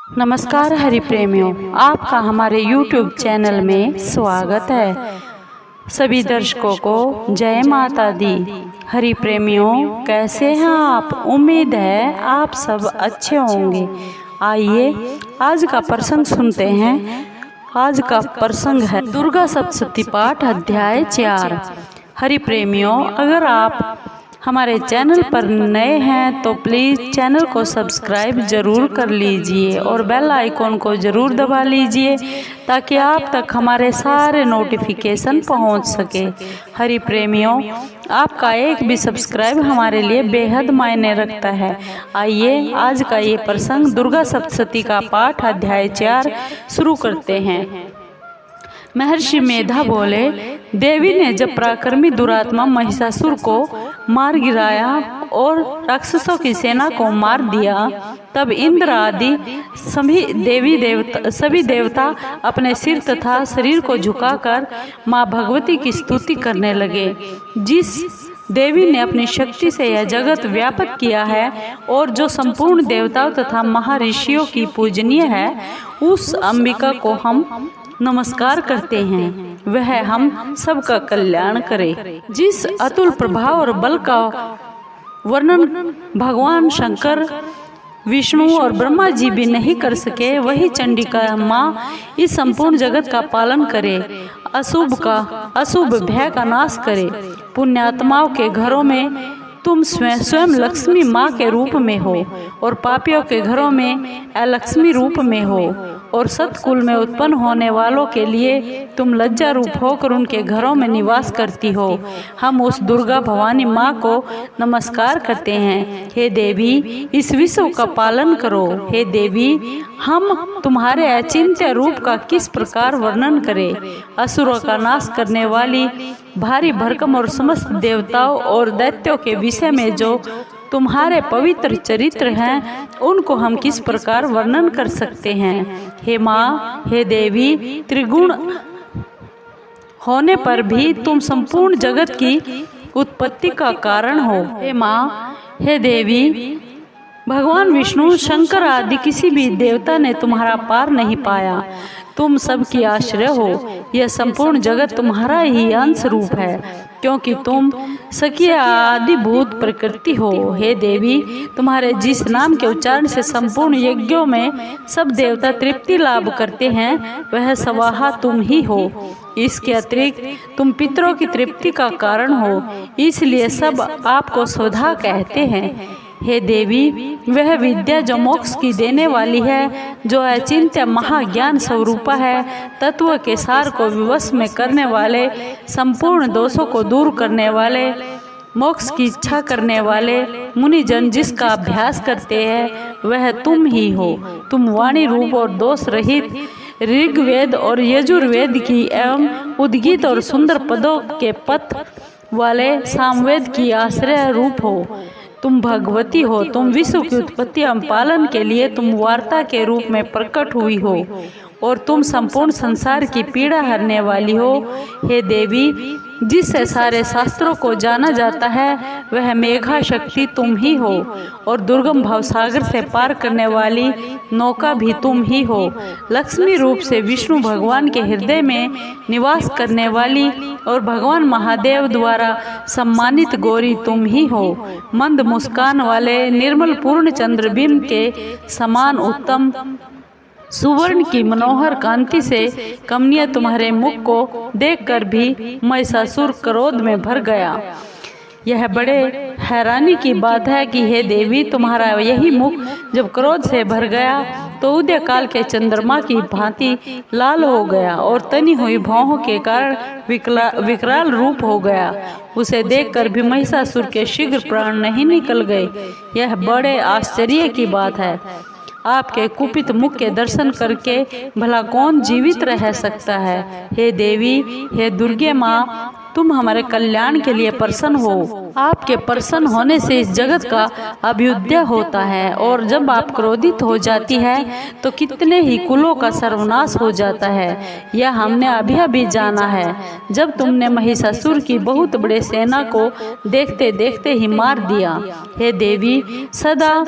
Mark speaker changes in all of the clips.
Speaker 1: नमस्कार हरि प्रेमियों, आपका हमारे YouTube चैनल में स्वागत है। सभी दर्शकों को जय माता दी। हरि प्रेमियों, कैसे हैं आप? उम्मीद है आप सब अच्छे होंगे। आइए आज का प्रसंग सुनते हैं। आज का प्रसंग है दुर्गा सप्तशती पाठ अध्याय 4। हरि प्रेमियों, अगर आप हमारे चैनल पर नए हैं तो प्लीज़ चैनल को सब्सक्राइब जरूर कर लीजिए और बेल आइकॉन को ज़रूर दबा लीजिए ताकि आप तक हमारे सारे नोटिफिकेशन पहुंच सके। हरि प्रेमियों, आपका एक भी सब्सक्राइब हमारे लिए बेहद मायने रखता है। आइए आज का ये प्रसंग दुर्गा सप्तशती का पाठ अध्याय 4 शुरू करते हैं। महर्षि मेधा बोले, देवी ने जब पराक्रमी दुरात्मा महिषासुर को मार गिराया और राक्षसों की सेना को मार दिया, तब इंद्र आदि सभी देवता अपने सिर तथा शरीर को झुकाकर माँ भगवती की स्तुति करने लगे। जिस देवी ने अपनी शक्ति से यह जगत व्यापक किया है और जो संपूर्ण देवताओं तथा महर्षियों की पूजनीय है, उस अंबिका को हम नमस्कार करते हैं। वह हम सबका कल्याण करे। जिस अतुल प्रभाव और बल का वर्णन भगवान शंकर, विष्णु और ब्रह्मा जी भी नहीं कर सके, वही चंडिका माँ इस संपूर्ण जगत का पालन करे, अशुभ भय का नाश करे। पुण्यात्माओं के घरों में तुम स्वयं लक्ष्मी माँ के रूप में हो और पापियों के घरों में अलक्ष्मी रूप में हो और सतकुल में उत्पन्न होने वालों के लिए तुम लज्जा रूप होकर उनके घरों में निवास करती हो। हम उस दुर्गा भवानी माँ को नमस्कार करते हैं। हे देवी, इस विश्व का पालन करो। हे देवी, हम तुम्हारे अचिंत्य रूप का किस प्रकार वर्णन करें। असुरों का नाश करने वाली भारी भरकम और समस्त देवताओं और दैत्यों के विषय में जो तुम्हारे पवित्र चरित्र हैं, उनको हम किस प्रकार वर्णन कर सकते हैं। हे माँ, हे देवी, त्रिगुण होने पर भी तुम संपूर्ण जगत की उत्पत्ति का कारण हो। हे माँ, हे देवी, भगवान विष्णु, शंकर आदि किसी भी देवता ने तुम्हारा पार नहीं पाया। तुम सबकी आश्रय हो। यह संपूर्ण जगत तुम्हारा ही अंश रूप है, क्योंकि तुम सखी आदिभूत प्रकृति हो। हे देवी, तुम्हारे जिस नाम के उच्चारण से संपूर्ण यज्ञों में सब देवता तृप्ति लाभ करते हैं, वह स्वाहा तुम ही हो। इसके अतिरिक्त तुम पितरों की तृप्ति का कारण हो, इसलिए सब आपको स्वधा कहते हैं। हे देवी, वह विद्या जो मोक्ष की देने वाली है, जो अचिंत्य महाज्ञान स्वरूपा है, तत्व के सार को विवश में करने वाले, संपूर्ण दोषों को दूर करने वाले, मोक्ष की इच्छा करने वाले मुनिजन जिसका अभ्यास करते हैं, वह तुम ही हो। तुम वाणी रूप और दोष रहित ऋग्वेद और यजुर्वेद की एवं उद्गीत और सुंदर पदों के पथ वाले सामवेद की आश्रय रूप हो। तुम भगवती हो। तुम विश्व की उत्पत्ति एवं पालन के लिए तुम वार्ता के रूप में प्रकट हुई हो और तुम संपूर्ण संसार की पीड़ा हरने वाली हो। हे देवी, जिससे सारे शास्त्रों को जाना जाता है, वह मेघा शक्ति तुम ही हो और दुर्गम भवसागर से पार करने वाली नौका भी तुम ही हो। लक्ष्मी रूप से विष्णु भगवान के हृदय में निवास करने वाली और भगवान महादेव द्वारा सम्मानित गौरी तुम ही हो। मंद मुस्कान वाले निर्मल पूर्ण चंद्रबिंब के समान उत्तम सुवर्ण की मनोहर कांति से कमनीय तुम्हारे मुख को देखकर भी महिषासुर क्रोध में भर गया। यह बड़े हैरानी की बात है कि हे देवी, तुम्हारा यही मुख जब क्रोध से भर गया तो उदय काल के चंद्रमा की भांति लाल हो गया और तनी हुई भौहों के कारण विकराल रूप हो गया। उसे देखकर भी महिषासुर के शीघ्र प्राण नहीं निकल गए। यह बड़े आश्चर्य की बात है। आपके कुपित मुख के दर्शन करके भला कौन जीवित रह सकता है। हे देवी, हे दुर्गे माँ, तुम हमारे कल्याण के लिए प्रसन्न हो। आपके प्रसन्न होने से इस जगत का अभ्युदय होता है और जब आप क्रोधित हो जाती है तो कितने ही कुलों का सर्वनाश हो जाता है। यह हमने अभी जाना है, जब तुमने महिषासुर की बहुत बड़ी सेना को देखते देखते ही मार दिया। हे देवी, सदा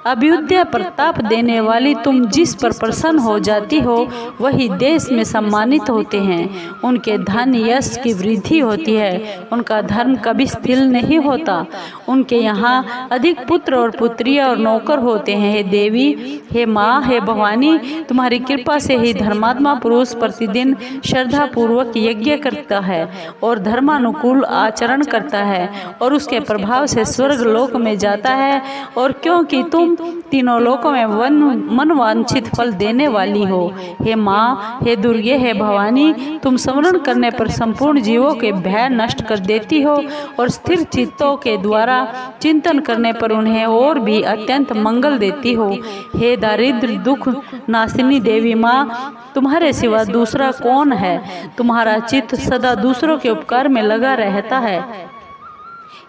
Speaker 1: अभ्युदय प्रताप देने वाली तुम जिस पर प्रसन्न हो जाती हो वही देश में सम्मानित होते हैं। उनके धन यश की वृद्धि होती है, उनका धर्म कभी स्थिर नहीं होता। उनके यहाँ अधिक पुत्र और पुत्रियाँ और नौकर होते हैं। हे देवी, हे माँ, हे भवानी, तुम्हारी कृपा से ही धर्मात्मा पुरुष प्रतिदिन श्रद्धा पूर्वक यज्ञ करता है और धर्मानुकूल आचरण करता है और उसके प्रभाव से स्वर्ग लोक में जाता है। और क्योंकि तुम तीनों लोकों में मनवांछित फल देने वाली हो, हे माँ, हे दुर्गे, हे भवानी, तुम स्मरण करने पर संपूर्ण जीवों के भय नष्ट कर देती हो और स्थिर चित्तों के द्वारा चिंतन करने पर उन्हें और भी अत्यंत मंगल देती हो। हे दारिद्र दुख नाशिनी देवी माँ, तुम्हारे सिवा दूसरा कौन है? तुम्हारा चित्त सदा दूसरों के उपकार में लगा रहता है।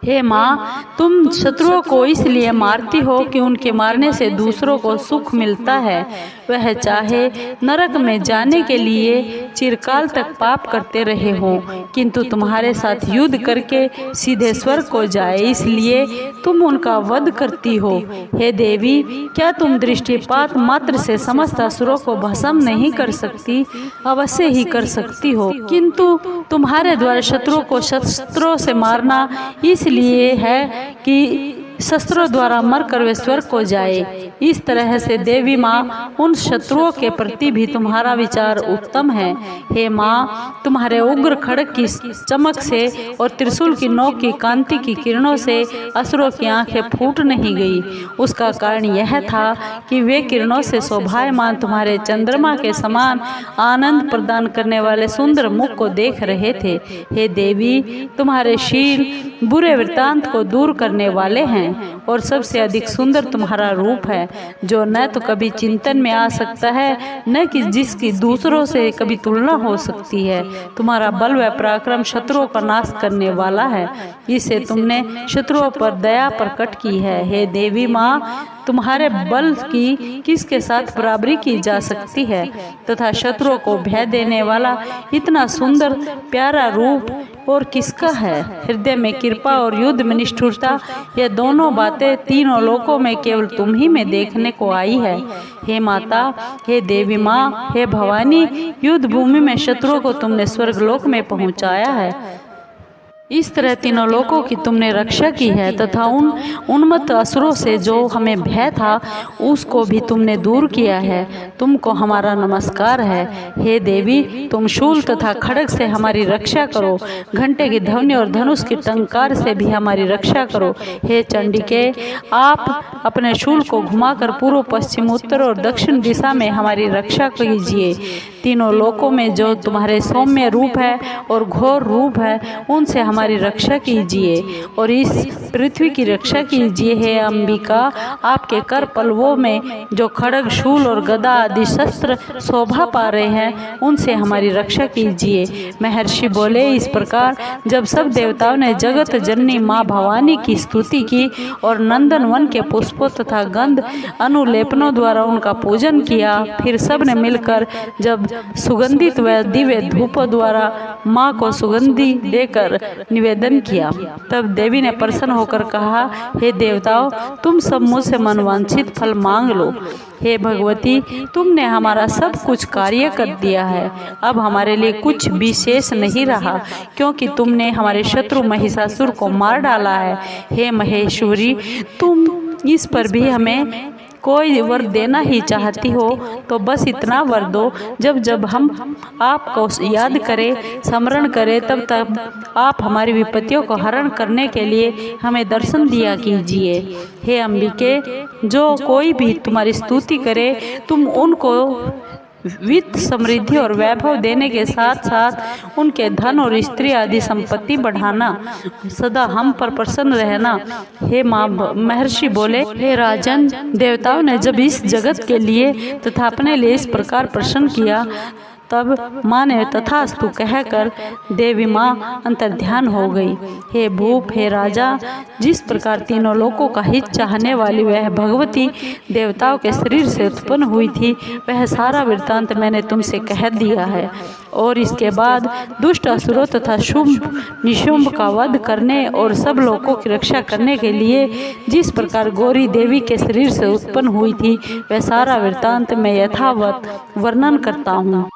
Speaker 1: हे माँ, तुम शत्रुओं को इसलिए मारती हो कि उनके मारने से दूसरों को सुख मिलता है। वह चाहे नरक में जाने के लिए चिरकाल तक पाप करते रहे हो, किंतु तुम्हारे साथ युद्ध करके सीधे स्वर्ग को जाए, इसलिए तुम उनका वध करती हो। हे देवी, क्या तुम दृष्टिपात मात्र से समस्त असुरों को भस्म नहीं कर सकती? अवश्य ही कर सकती हो, किंतु तुम्हारे द्वारा शत्रुओं को शस्त्रों से मारना इसलिए है कि शस्त्रों द्वारा मरकर वे स्वर्ग को जाए। इस तरह से देवी माँ, उन शत्रुओं के प्रति भी तुम्हारा विचार उत्तम है। हे माँ, तुम्हारे उग्र खड़ग की चमक से और त्रिशूल की नोक की कांति की किरणों से असुरों की आंखें फूट नहीं गई। उसका कारण यह था कि वे किरणों से शोभायमान तुम्हारे चंद्रमा के समान आनंद प्रदान करने वाले सुंदर मुख को देख रहे थे। हे देवी, तुम्हारे शील बुरे वृत्तांत को दूर करने वाले हैं और सबसे अधिक सुंदर तुम्हारा रूप है, जो न तो कभी चिंतन में आ सकता है, न कि जिसकी दूसरों से कभी तुलना हो सकती है। तुम्हारा बल व पराक्रम शत्रुओं का नाश करने वाला है, इससे तुमने शत्रुओं पर दया प्रकट की है। हे देवी माँ, तुम्हारे बल की किसके साथ बराबरी की जा सकती है, तथा शत्रुओं को भय देने वाला इतना सुंदर प्यारा रूप और किसका है? हृदय में कृपा और युद्ध में निष्ठुरता, ये दोनों बातें तीनों लोकों में केवल तुम ही में देखने को आई है। हे माता, हे देवी माँ, हे भवानी, युद्ध भूमि में शत्रुओं को तुमने स्वर्गलोक में पहुँचाया है। इस तरह तीनों लोकों की तुमने रक्षा की है तथा उन उन्मत्त असुरों से जो हमें भय था उसको भी तुमने दूर किया है। तुमको हमारा नमस्कार है। हे देवी, तुम शूल तथा खड्ग से हमारी रक्षा करो, घंटे की ध्वनि और धनुष की टंकार से भी हमारी रक्षा करो। हे चंडिके, आप अपने शूल को घुमाकर पूर्व पश्चिम उत्तर और दक्षिण दिशा में हमारी रक्षा कीजिए। तीनों लोकों में जो तुम्हारे सौम्य रूप है और घोर रूप है उनसे हमारी रक्षा कीजिए और इस पृथ्वी की रक्षा कीजिए। हे अंबिका, आपके कर पल्लवों में जो खड्ग शूल और गदा आदि शस्त्र शोभा पा रहे हैं उनसे हमारी रक्षा कीजिए। महर्षि बोले, इस प्रकार जब सब देवताओं ने जगत जननी माँ भवानी की स्तुति की और नंदन वन के पुष्पों तथा गंध अनुलेपनों द्वारा उनका पूजन किया, फिर सब ने मिलकर जब सुगंधित व दिव्य धूपों द्वारा माँ को सुगंधि देकर निवेदन किया, तब देवी ने प्रसन्न होकर कहा, हे देवताओं, तुम सब मुझसे मनवांछित फल मांग लो। हे भगवती, तुमने हमारा सब कुछ कार्य कर दिया है, अब हमारे लिए कुछ विशेष नहीं रहा, क्योंकि तुमने हमारे शत्रु महिषासुर को मार डाला है। हे महेश्वरी, तुम इस पर भी हमें कोई वर देना ही चाहती हो तो बस इतना वर दो, जब जब हम आपको याद करें, स्मरण करें, तब तब आप हमारी विपत्तियों को हरण करने के लिए हमें दर्शन दिया कीजिए। हे अंबिके, जो कोई भी तुम्हारी स्तुति करे, तुम उनको वित्त, समृद्धि और वैभव देने के साथ साथ उनके धन और स्त्री आदि संपत्ति बढ़ाना, सदा हम पर प्रसन्न रहना। हे माँ, महर्षि बोले, हे राजन, देवताओं ने जब इस जगत के लिए तथा अपने लिए इस प्रकार प्रसन्न किया तब माँ ने तथास्तु कहकर देवी माँ अंतर्ध्यान हो गई। हे भूप, हे राजा, जिस प्रकार तीनों लोकों का हित चाहने वाली वह भगवती देवताओं के शरीर से उत्पन्न हुई थी, वह सारा वृत्तांत मैंने तुमसे कह दिया है। और इसके बाद दुष्ट असुरों तथा शुंभ निशुंभ का वध करने और सब लोगों की रक्षा करने के लिए जिस प्रकार गौरी देवी के शरीर से उत्पन्न हुई थी, वह सारा वृत्तांत मैं यथावत वर्णन करता हूँ।